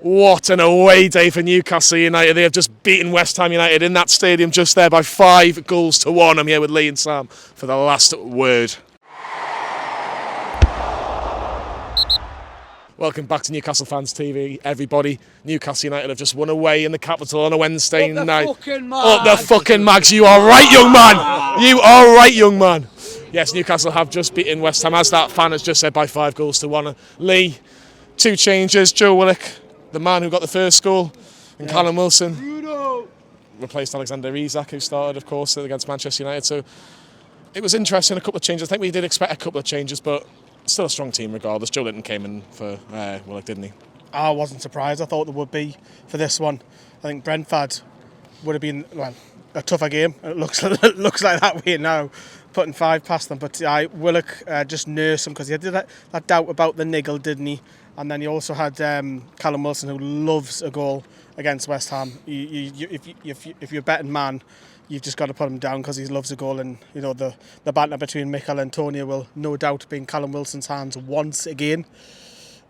What an away day for Newcastle United. They have just beaten West Ham United in that stadium just there by 5-1. I'm here with Lee and Sam for the last word. Welcome back to Newcastle Fans TV, everybody. Newcastle United have just won away in the capital on a Wednesday night. Up the fucking mags. You are right, young man. You are right, young man. Yes, Newcastle have just beaten West Ham, as that fan has just said, by 5-1. Lee, 2 changes. Joe Willock, the man who got the first goal, and Callum Wilson Bruno replaced Alexander Isak, who started, of course, against Manchester United. So it was interesting, a couple of changes. I think we did expect a couple of changes, but still a strong team regardless. Joelinton came in for Willock, didn't he? I wasn't surprised. I thought there would be for this one. I think Brentford would have been, a tougher game. It looks like that way now, putting 5 past them. But Willock just nursed him because he had that doubt about the niggle, didn't he? And then he also had Callum Wilson, who loves a goal against West Ham. If you're a betting man, you've just got to put him down because he loves a goal. And you know the banter between Mikel and Antonio will no doubt be in Callum Wilson's hands once again.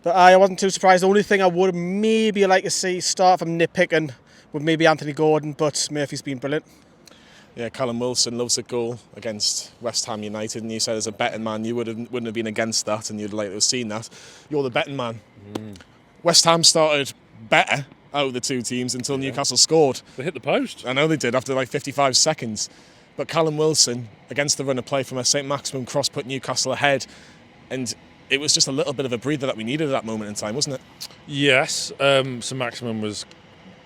But I wasn't too surprised. The only thing I would maybe like to see start from nitpicking with maybe Anthony Gordon, but Murphy's been brilliant. Yeah, Callum Wilson loves a goal against West Ham United, and you said as a betting man you wouldn't have been against that, and you'd like to have seen that. You're the betting man. West Ham started better out of the two teams until Newcastle scored. They hit the post. I know they did after 55 seconds. But Callum Wilson, against the run of play from a saint-maximin cross, put Newcastle ahead, and it was just a little bit of a breather that we needed at that moment in time, wasn't it? Yes, Saint-Maximin was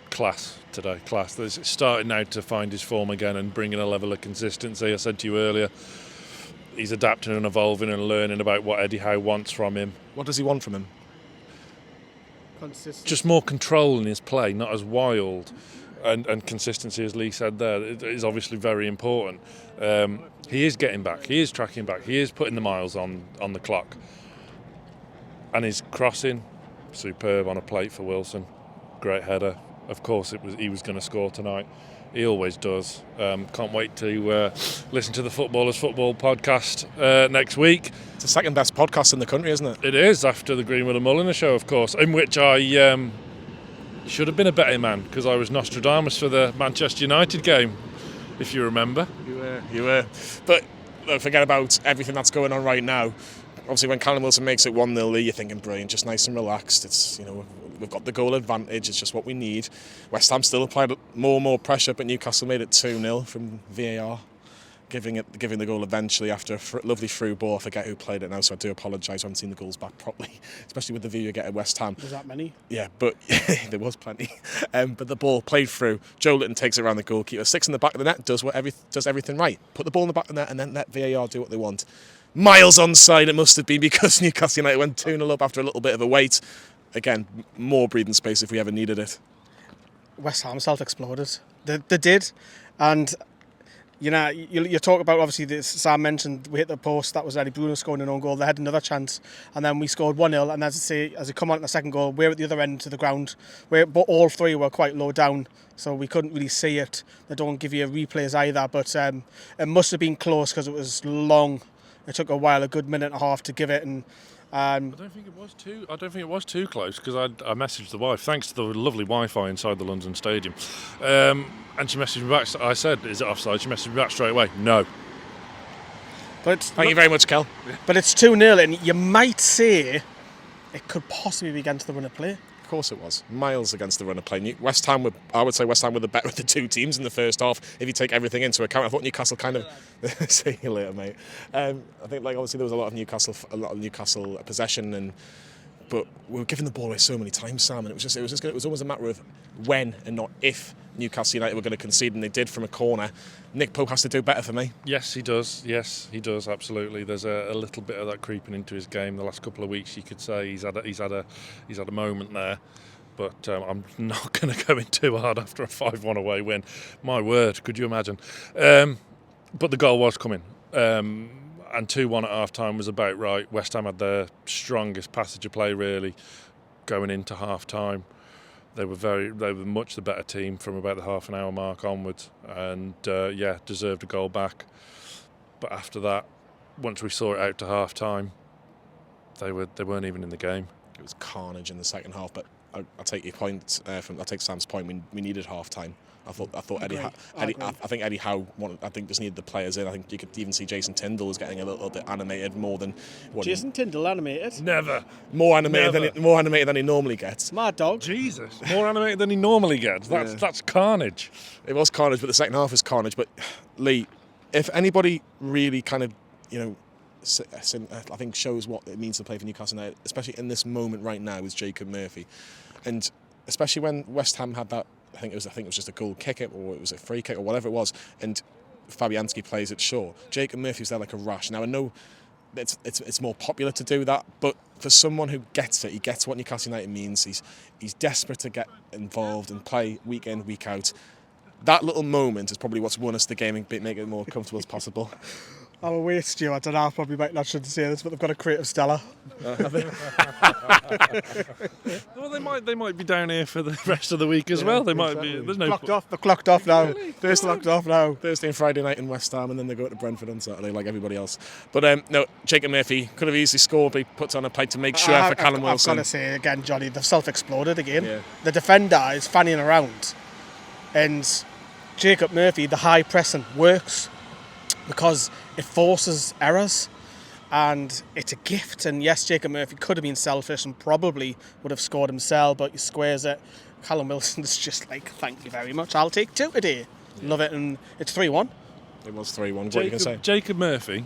class today, class. He's starting now to find his form again and bringing a level of consistency. I said to you earlier, he's adapting and evolving and learning about what Eddie Howe wants from him. What does he want from him? Consistency. Just more control in his play, not as wild. And consistency, as Lee said there, is obviously very important. He is getting back, he is tracking back, he is putting the miles on the clock. And his crossing, superb on a plate for Wilson. Great header. Of course, he was going to score tonight. He always does. Can't wait to listen to the Footballers Football podcast next week. It's the second best podcast in the country, isn't it? It is, after the Greenwood and Mulliner show, of course, in which I should have been a betting man because I was Nostradamus for the Manchester United game, if you remember. You were. But look, forget about everything that's going on right now. Obviously, when Callum Wilson makes it 1-0, you're thinking brilliant, just nice and relaxed. It's we've got the goal advantage. It's just what we need. West Ham still applied more pressure, but Newcastle made it 2-0 from VAR, giving the goal eventually after a lovely through ball. I forget who played it now, so I do apologise. I haven't seen the goals back properly, especially with the view you get at West Ham. Was that many? Yeah, but there was plenty. But the ball played through. Joelinton takes it around the goalkeeper, sticks in the back of the net, does everything right. Put the ball in the back of the net and then let VAR do what they want. Miles onside it must have been because Newcastle United went 2-0 up after a little bit of a wait. Again, more breathing space if we ever needed it. West Ham self-exploded. They did. And, you talk about, obviously, Sam mentioned we hit the post. That was Eddie Bruno scoring an own goal. They had another chance. And then we scored 1-0. And as they come on at the second goal, we're at the other end to the ground. But all three were quite low down, so we couldn't really see it. They don't give you replays either. But it must have been close because it was long. It took a while, a good minute and a half to give it, and I don't think it was too close because I messaged the wife, thanks to the lovely Wi-Fi inside the London Stadium, and she messaged me back. I said, "Is it offside?" She messaged me back straight away. No. But thank you very much, Kel. But it's 2-0, and you might say it could possibly be against the run of play. Of course it was. Miles against the run of play. West Ham I would say West Ham were the better of the two teams in the first half. If you take everything into account, I thought Newcastle kind of. See you later, mate. I think obviously there was a lot of Newcastle possession, but we were giving the ball away so many times, Sam, and it was almost a matter of when and not if Newcastle United were going to concede, and they did from a corner. Nick Pope has to do better for me. Yes, he does. Yes, he does. Absolutely. There's a little bit of that creeping into his game. The last couple of weeks, you could say he's had a moment there. But I'm not going to go in too hard after a 5-1 away win. My word, could you imagine? But the goal was coming. And 2-1 at half-time was about right. West Ham had their strongest passage of play, really, going into half-time. They were much the better team from about the half an hour mark onwards, and deserved a goal back. But after that, once we saw it out to half time, they weren't even in the game. It was carnage in the second half, but I take your point. I take Sam's point. We needed half time. I thought Eddie Howe just needed the players in. I think you could even see Jason Tyndall was getting a little bit animated more than Jason Tyndall animated. Never more animated than he normally gets. My dog. Jesus, more animated than he normally gets. That's carnage. It was carnage, but the second half was carnage. But Lee, if anybody really kind of I think shows what it means to play for Newcastle United, especially in this moment right now, is Jacob Murphy, and especially when West Ham had that. I think it was just a goal kick it, or it was a free kick, or whatever it was, and Fabianski plays it short. Jacob Murphy's there like a rush. Now I know it's more popular to do that, but for someone who gets it, he gets what Newcastle United means. He's desperate to get involved and play week in, week out. That little moment is probably what's won us the game and make it more comfortable as possible. I'm away, Stu. I don't know. I probably shouldn't say this, but they've got a creative Stella. Well, they might be down here for the rest of the week as well. They might be. There's no They're clocked off now. Really? Thursday and Friday night in West Ham, and then they go to Brentford on Saturday like everybody else. But no, Jacob Murphy could have easily scored, but he puts on a plate to make sure for Callum Wilson. I've got to say again, Johnny, they've self-exploded again. Yeah. The defender is fanning around, and Jacob Murphy, the high pressing works because it forces errors, and it's a gift. And yes, Jacob Murphy could have been selfish and probably would have scored himself, but he squares it. Callum Wilson's just like, thank you very much, I'll take 2 today. Love it. And it's 3-1. It was 3-1. What are you going to say? Jacob Murphy,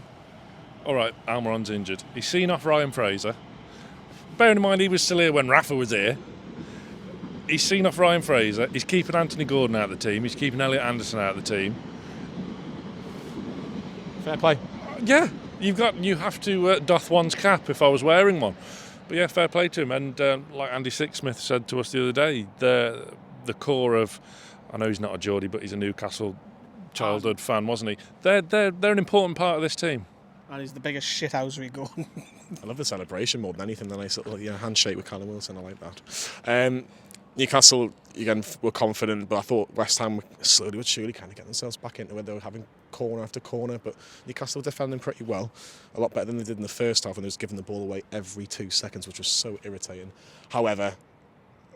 all right, Almiron's injured. He's seen off Ryan Fraser. Bearing in mind he was still here when Rafa was here. He's seen off Ryan Fraser. He's keeping Anthony Gordon out of the team. He's keeping Elliot Anderson out of the team. Fair play. Yeah, you have to doff one's cap if I was wearing one. But yeah, fair play to him. And like Andy Sixsmith said to us the other day, the core of, I know he's not a Geordie, but he's a Newcastle childhood fan, wasn't he? They're an important part of this team. And he's the biggest shithousery going. I love the celebration more than anything. The nice little handshake with Callum Wilson. I like that. Newcastle, again, were confident, but I thought West Ham slowly but surely kind of get themselves back into it. They were having corner after corner, but Newcastle were defending pretty well, a lot better than they did in the first half, and they was giving the ball away every 2 seconds, which was so irritating. However,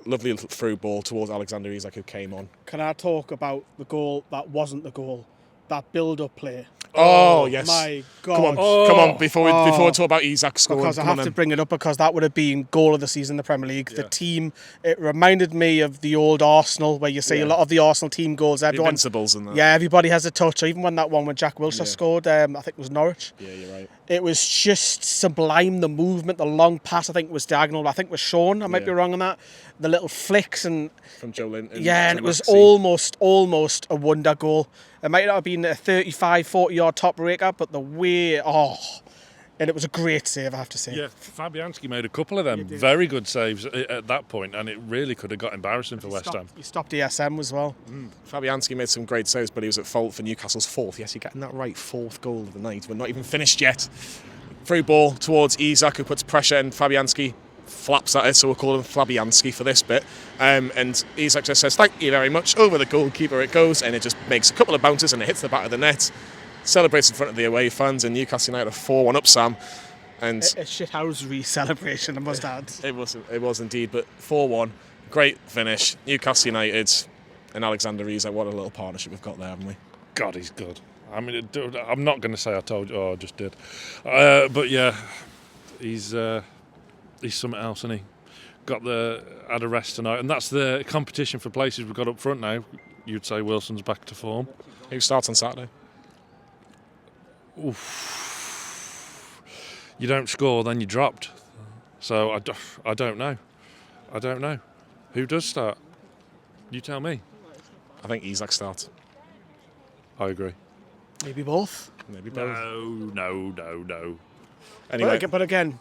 lovely little through ball towards Alexander Isak, who came on. Can I talk about the goal that wasn't the goal? That build-up play. Oh, yes. My God. Come on. Before we talk about Isak scoring. Because I have to bring it up because that would have been goal of the season in the Premier League. Yeah. The team, it reminded me of the old Arsenal where you see a lot of the Arsenal team goals. Everyone, Invincibles and that. Yeah, everybody has a touch. Or even when that one when Jack Wilshere scored, I think it was Norwich. Yeah, you're right. It was just sublime, the movement, the long pass, I think it was diagonal. I think it was Sean. I might be wrong on that. The little flicks and... From Joelinton. Yeah, and it was almost a wonder goal. It might not have been a 35, 40-yard top breaker, but the way... And it was a great save, I have to say. Yeah, Fabianski made a couple of them very good saves at that point, and it really could have got embarrassing for West Ham. He stopped ESM as well. Fabianski made some great saves, but he was at fault for Newcastle's 4th. Yes, you're getting that right, 4th goal of the night. We're not even finished yet. Through ball towards Isak, who puts pressure, and Fabianski flaps at it, so we'll call him Fabianski for this bit. And Isak just says, thank you very much. Over the goalkeeper it goes, and it just makes a couple of bounces, and it hits the back of the net. Celebrates in front of the away fans, and Newcastle United are 4-1 up, Sam. And a shithousery celebration, I must add. It was indeed, but 4-1, great finish. Newcastle United and Alexander Isak, what a little partnership we've got there, haven't we? God, he's good. I mean, I'm not going to say I told you, I just did. But yeah, he's something else, isn't he? Had a rest tonight, and that's the competition for places we've got up front now. You'd say Wilson's back to form. Who starts on Saturday? Oof. You don't score, then you're dropped. So I don't know. Who does start? You tell me. I think Isak starts. I agree. Maybe both. Maybe both. No. Anyway, But again,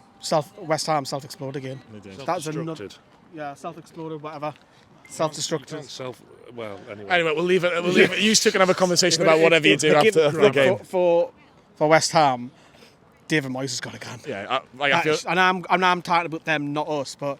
West Ham self-explode again. That's another. Self-destructed. Yeah, self-exploded, whatever. Self-destructed. Anyway, we'll leave it. You two can have a conversation about whatever you do after the game. For West Ham, David Moyes has got a gun. Yeah, I feel. And I'm talking about them, not us. But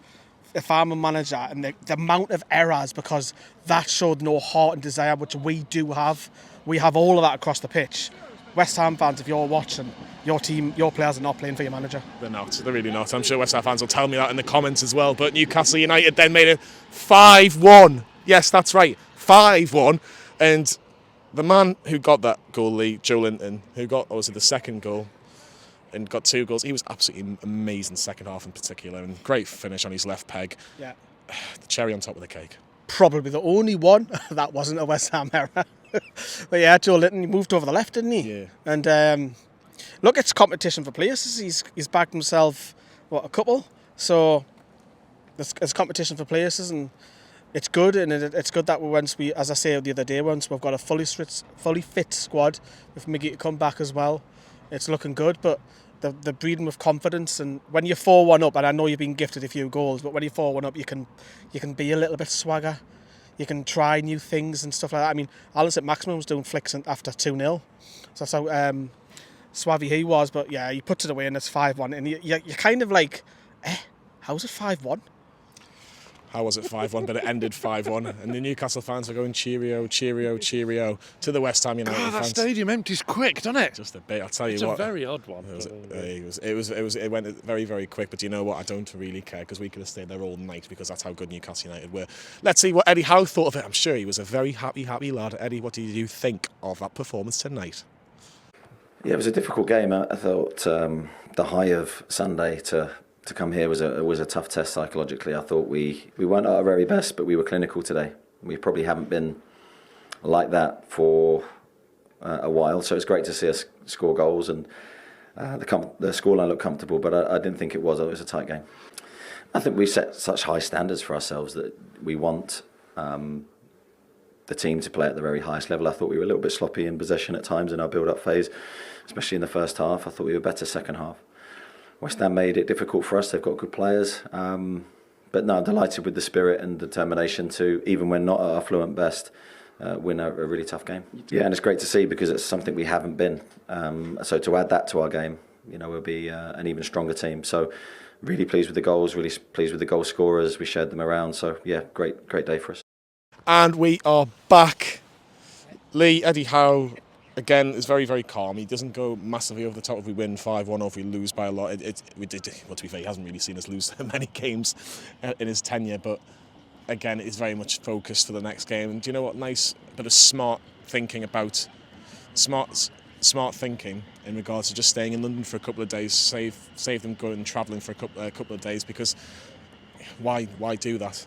if I'm a manager, and the amount of errors, because that showed no heart and desire, which we do have. We have all of that across the pitch. West Ham fans, if you're watching, your team, your players are not playing for your manager. They're not. They're really not. I'm sure West Ham fans will tell me that in the comments as well. But Newcastle United then made it 5-1. Yes, that's right, 5-1. And the man who got that goal, Lee, Joelinton, who got, or was it the second goal, and got 2 goals, he was absolutely amazing second half in particular, and great finish on his left peg. Yeah. The cherry on top of the cake. Probably the only one that wasn't a West Ham error. But yeah, Joelinton, he moved over the left, didn't he? Yeah. And look, it's competition for places. He's backed himself, a couple? So there's competition for places, and it's good. And it's good that once we, as I said the other day, once we've got a fully fit squad with Miggy to come back as well, it's looking good. But they're breeding with confidence, and when you're 4-1 up, and I know you've been gifted a few goals, but when you're 4-1 up, you can be a little bit swagger. You can try new things and stuff like that. I mean, Alan saint-maximin was doing flicks after 2-0, so that's how suave he was. But yeah, he puts it away and it's 5-1, and you're kind of like, how's it 5-1? How was it 5-1? But it ended 5-1, and the Newcastle fans were going cheerio, cheerio, cheerio to the West Ham United fans. That stadium empties quick, doesn't it? Just a bit. I'll tell you it's what. It's a very odd one. It went very, very quick. But you know what? I don't really care, because we could have stayed there all night, because that's how good Newcastle United were. Let's see what Eddie Howe thought of it. I'm sure he was a very happy lad. Eddie, what did you think of that performance tonight? Yeah, it was a difficult game. I thought the high of Sunday to come here was a tough test psychologically. I thought we weren't at our very best, but we were clinical today. We probably haven't been like that for a while, so it's great to see us score goals, and the scoreline looked comfortable, but I didn't think it was. It was a tight game. I think we set such high standards for ourselves that we want the team to play at the very highest level. I thought we were a little bit sloppy in possession at times in our build-up phase, especially in the first half. I thought we were better second half. West Ham made it difficult for us. They've got good players. But no, I'm delighted with the spirit and determination to, even when not at our fluent best, win a really tough game. Yeah, and it's great to see, because it's something we haven't been. So to add that to our game, we'll be an even stronger team. So really pleased with the goals, really pleased with the goal scorers. We shared them around. So yeah, great day for us. And we are back. Lee, Eddie Howe, again, is very, very calm. He doesn't go massively over the top if we win 5-1 or if we lose by a lot. Well, to be fair, he hasn't really seen us lose many games in his tenure, but again, it's very much focused for the next game. And do you know what? Nice bit of smart thinking in regards to just staying in London for a couple of days, save them going and travelling for a couple of days, because why do that?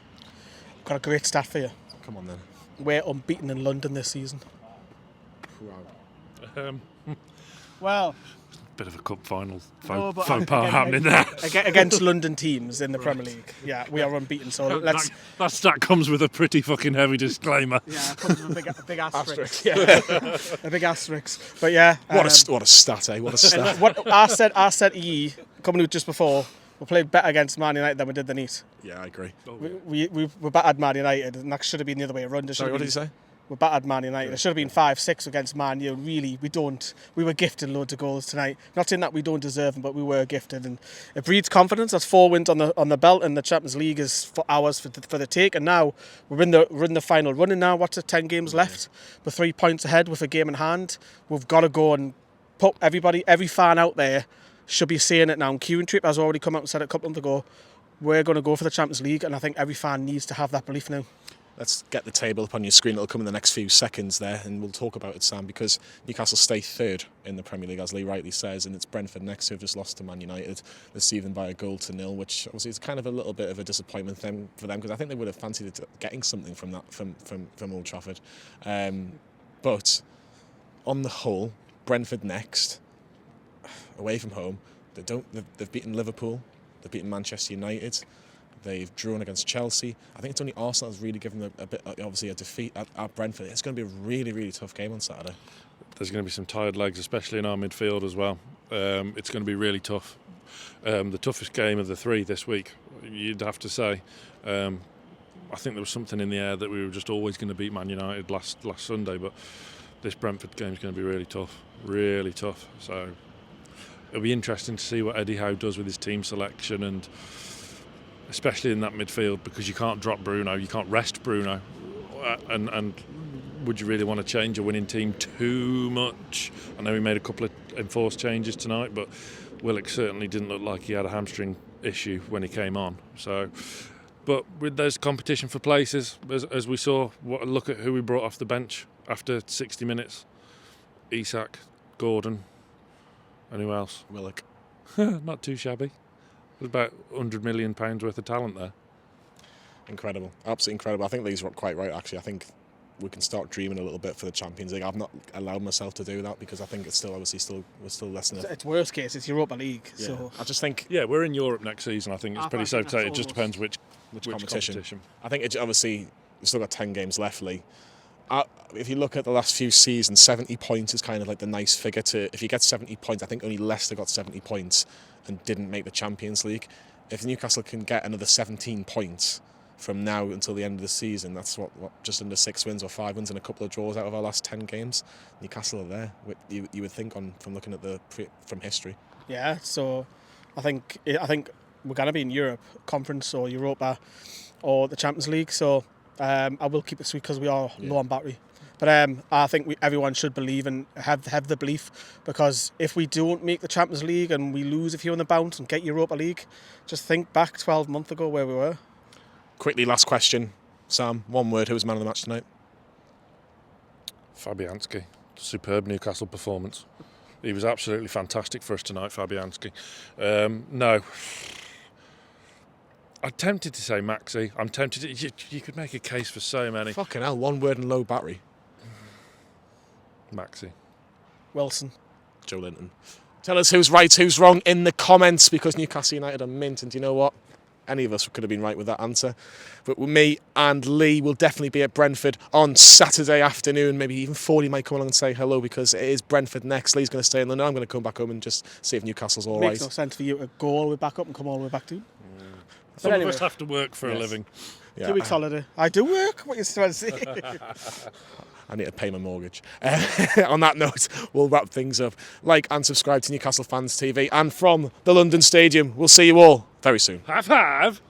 Got a great stat for you. Come on then. We're unbeaten in London this season. Wow. Well, bit of a cup final faux pas happening there against London teams in the Premier League. Yeah, we are unbeaten. So let's. That stat comes with a pretty fucking heavy disclaimer. Yeah, it comes with a big asterisk. Yeah, a big asterisk. But yeah, what a stat, eh? What a stat. What I said, coming out just before, we played better against Man United than we did the Neat. Yeah, I agree. We battered Man United, and that should have been the other way around. Sorry, what did you say? We battered Man United. It should have been 5-6 against Man U. Really, we were gifted loads of goals tonight. Not saying that we don't deserve them, but we were gifted, and it breeds confidence. That's 4 wins on the belt, and the Champions League is for ours for the take. And now we're in the final running now. What's it? 10 games left. We're 3 points ahead with a game in hand. We've got to go and put every fan out there should be saying it now. And Kieran Tripp has already come out and said it a couple of months ago. We're going to go for the Champions League, and I think every fan needs to have that belief now. Let's get the table up on your screen. It'll come in the next few seconds there, and we'll talk about it, Sam, because Newcastle stay third in the Premier League, as Lee rightly says, and it's Brentford next, who have just lost to Man United this season by a 1-0, which obviously is kind of a little bit of a disappointment for them, because I think they would have fancied getting something from that from Old Trafford. But on the whole, Brentford next, away from home. They've beaten Liverpool, they've beaten Manchester United. They've drawn against Chelsea. I think it's only Arsenal that's really given them a bit, obviously, a defeat at Brentford. It's going to be a really, really tough game on Saturday. There's going to be some tired legs, especially in our midfield as well. It's going to be really tough. The toughest game of the 3 this week, you'd have to say. I think there was something in the air that we were just always going to beat Man United last Sunday, but this Brentford game is going to be really tough, really tough. So it'll be interesting to see what Eddie Howe does with his team selection, and especially in that midfield, because you can't drop Bruno, you can't rest Bruno, and would you really want to change a winning team too much? I know he made a couple of enforced changes tonight, but Willock certainly didn't look like he had a hamstring issue when he came on. So, but with those competition for places, as we saw, look at who we brought off the bench after 60 minutes. Isak, Gordon, and who else? Willock. Not too shabby. There's about £100 million worth of talent there. Incredible, absolutely incredible. I think Lee's quite right, actually. I think we can start dreaming a little bit for the Champions League. I've not allowed myself to do that because I think it's still we're still less than it's worst case. It's Europa League. Yeah. So I just think we're in Europe next season. I think it's pretty safe to say. It just depends which competition. I think obviously we've still got 10 games left, Lee. If you look at the last few seasons, 70 points is kind of like the nice figure to. If you get 70 points, I think only Leicester got 70 points and didn't make the Champions League. If Newcastle can get another 17 points from now until the end of the season, that's what just under 6 wins or 5 wins and a couple of draws out of our last 10 games. Newcastle are there. You would think from looking at from history. Yeah, so I think we're gonna be in Europe Conference or Europa or the Champions League. So I will keep it sweet because we are low on battery. But I think everyone should believe and have the belief, because if we don't make the Champions League and we lose a few on the bounce and get Europa League, just think back 12 months ago where we were. Quickly, last question. Sam, one word, who was man of the match tonight? Fabianski. Superb Newcastle performance. He was absolutely fantastic for us tonight, Fabianski. No. I'm tempted to say Maxi. I'm tempted to... You could make a case for so many. Fucking hell, one word and low battery. Maxi. Wilson. Joelinton. Tell us who's right, who's wrong in the comments, because Newcastle United are mint, and do you know what? Any of us could have been right with that answer. But me and Lee will definitely be at Brentford on Saturday afternoon. Maybe even Fordy might come along and say hello, because it is Brentford next. Lee's going to stay in London. I'm going to come back home and just see if Newcastle's all right. Makes no sense for you to go all the way back up and come all the way back to. Some of us have to work for a living. Yeah. 2 weeks holiday. I do work. What are you trying to say? I need to pay my mortgage. On that note, we'll wrap things up. Like and subscribe to Newcastle Fans TV. And from the London Stadium, we'll see you all very soon. Have.